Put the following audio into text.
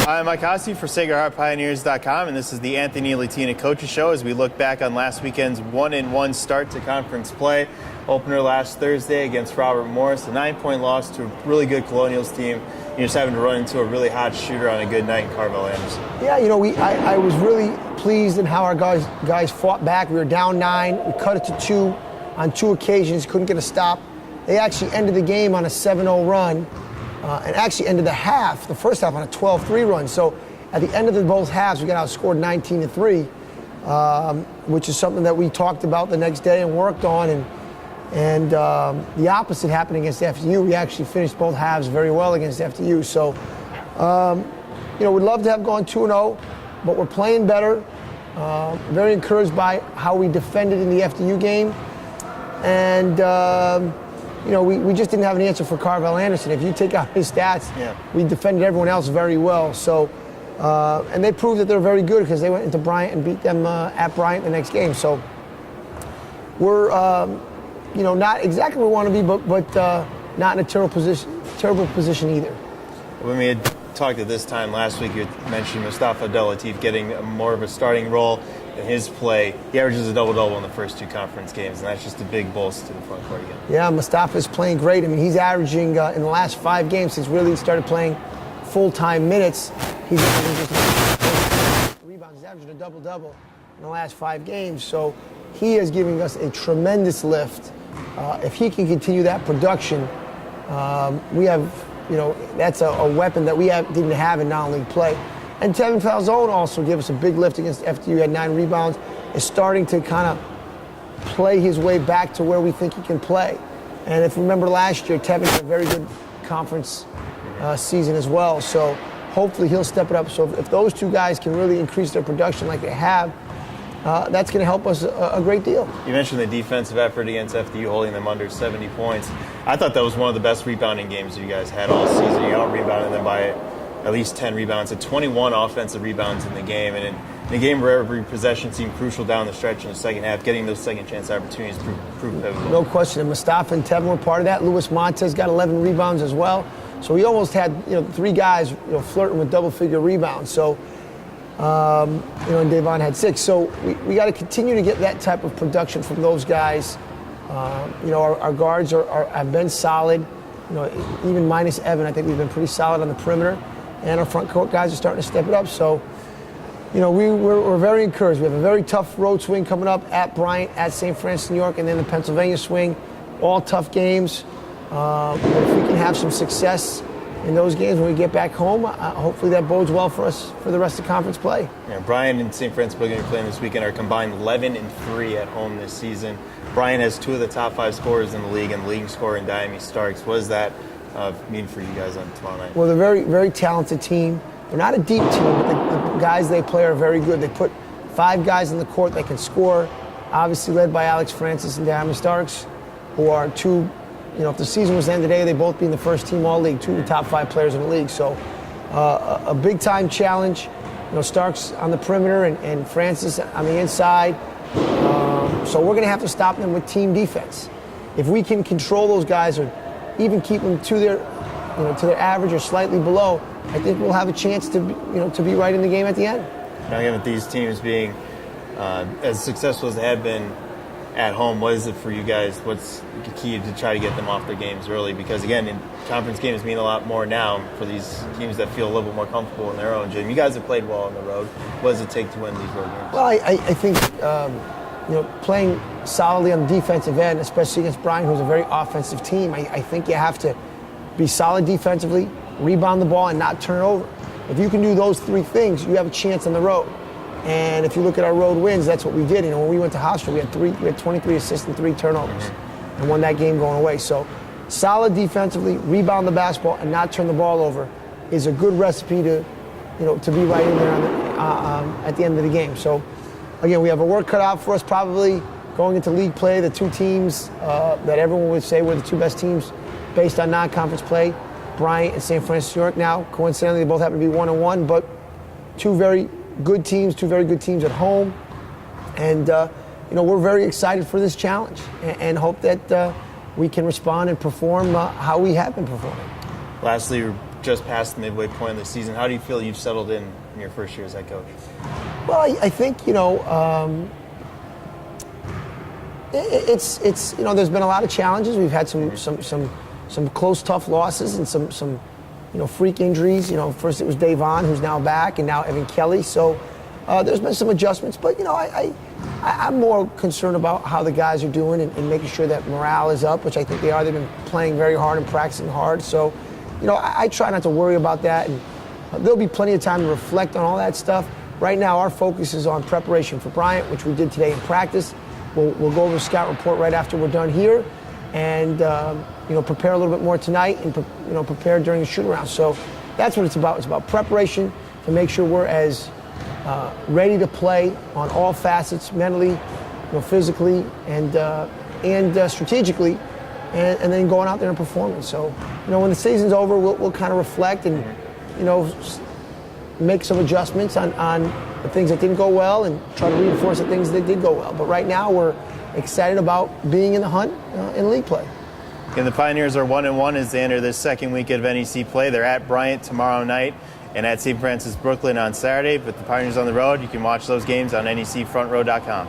I'm Mike Hosty for SacredHeartPioneers.com, and this is the Anthony Latina Coaches Show as we look back on last weekend's 1-1 start to conference play. Opener last Thursday against Robert Morris, a 9-point loss to a really good Colonials team. You're just having to run into a really hot shooter on a good night in Carvel Anderson. Yeah, I was really pleased in how our guys fought back. We were down 9. We cut it to 2 on 2 occasions, couldn't get a stop. They actually ended the game on a 7-0 run. And actually ended the first half on a 12-3 run. So at the end of both halves, we got outscored 19-3, which is something that we talked about the next day and worked on. And the opposite happened against FDU. We actually finished both halves very well against FDU. So, we'd love to have gone 2-0, but we're playing better. Very encouraged by how we defended in the FDU game. And we just didn't have an answer for Carvel Anderson. If you take out his stats, we defended everyone else very well. So, and they proved that they're very good because they went into Bryant and beat them at Bryant the next game. So, we're not exactly where we want to be, but not in a terrible position either. When we had talked at this time last week, you mentioned Mustafa Abdel-Latif getting more of a starting role in his play. He averages a double-double in the first 2 conference games, and that's just a big bolster to the front court again. Yeah, Mustafa's playing great. I mean, he's averaging, in the last 5 games since really started playing full-time minutes, he's averaging just rebounds. He's averaging a double-double in the last 5 games. So he is giving us a tremendous lift. If he can continue that production, we have, that's a weapon that we didn't have in non-league play. And Tevin Falzone also gave us a big lift against FDU. He had 9 rebounds. Is starting to kind of play his way back to where we think he can play. And if you remember last year, Tevin had a very good conference season as well. So hopefully he'll step it up. So if those 2 guys can really increase their production like they have, that's going to help us a great deal. You mentioned the defensive effort against FDU, holding them under 70 points. I thought that was one of the best rebounding games you guys had all season. You out-rebounded them by at least 10 rebounds, and 21 offensive rebounds in the game. And in a game where every possession seemed crucial down the stretch in the second half, getting those second chance opportunities proved pivotal. No question. And Mustafa and Tevin were part of that. Luis Montes got 11 rebounds as well. So we almost had 3 guys flirting with double-figure rebounds. So, and Davon had 6. So we got to continue to get that type of production from those guys. Our guards have been solid. Even minus Evan, I think we've been pretty solid on the perimeter. And our front court guys are starting to step it up. So, we're very encouraged. We have a very tough road swing coming up at Bryant, at St. Francis, New York, and then the Pennsylvania swing. All tough games. But if we can have some success in those games when we get back home, hopefully that bodes well for us for the rest of conference play. Yeah, Bryant and St. Francis Boog playing this weekend are combined 11-3 at home this season. Bryant has 2 of the top 5 scorers in the league, and the leading scorer in Diami Starks. What does that mean for you guys on tomorrow night? Well, they're a very, very talented team. They're not a deep team, but the guys they play are very good. They put 5 guys in the court that can score, obviously led by Alex Francis and Diami Starks, who are 2, if the season was to end today, they'd both be in the first team all-league, 2 of the top 5 players in the league. So a big-time challenge. Starks on the perimeter and Francis on the inside. So we're going to have to stop them with team defense. If we can control those guys or even keep them to their average or slightly below, I think we'll have a chance to be right in the game at the end. Now, again, with these teams being as successful as they have been at home, what is it for you guys? What's the key to try to get them off their games early? Because, again, conference games mean a lot more now for these teams that feel a little bit more comfortable in their own gym. You guys have played well on the road. What does it take to win these road games? Well, I think playing solidly on the defensive end, especially against Bryant, who's a very offensive team, I think you have to be solid defensively, rebound the ball, and not turn it over. If you can do those 3 things, you have a chance on the road. And if you look at our road wins, that's what we did. When we went to Hofstra, we had 23 assists and 3 turnovers, and won that game going away. So, solid defensively, rebound the basketball, and not turn the ball over is a good recipe to be right in there at the end of the game. So, again, we have a work cut out for us. Probably going into league play, the 2 teams that everyone would say were the 2 best teams based on non-conference play, Bryant and St. Francis, New York. Now, coincidentally, they both happen to be 1-1, but 2 very good teams, 2 very good teams at home. And, we're very excited for this challenge and hope that we can respond and perform how we have been performing. Lastly, just past the midway point of the season. How do you feel you've settled in your first year as head coach? Well, I think, it's there's been a lot of challenges. We've had some close, tough losses and some freak injuries. First it was Davon, who's now back, and now Evan Kelly. So there's been some adjustments, but I'm more concerned about how the guys are doing and making sure that morale is up, which I think they are. They've been playing very hard and practicing hard. So, I try not to worry about that, and there'll be plenty of time to reflect on all that stuff. Right now, our focus is on preparation for Bryant, which we did today in practice. We'll go over the scout report right after we're done here, and prepare a little bit more tonight, and prepare during the shoot around. So that's what it's about. It's about preparation to make sure we're as ready to play on all facets, mentally, physically, and strategically, and then going out there and performing. So, when the season's over, we'll kind of reflect and make some adjustments on the things that didn't go well and try to reinforce the things that did go well. But right now, we're excited about being in the hunt in league play. And the Pioneers are 1-1 as they enter this second week of NEC play. They're at Bryant tomorrow night and at St. Francis Brooklyn on Saturday. But the Pioneers on the road, you can watch those games on necfrontrow.com.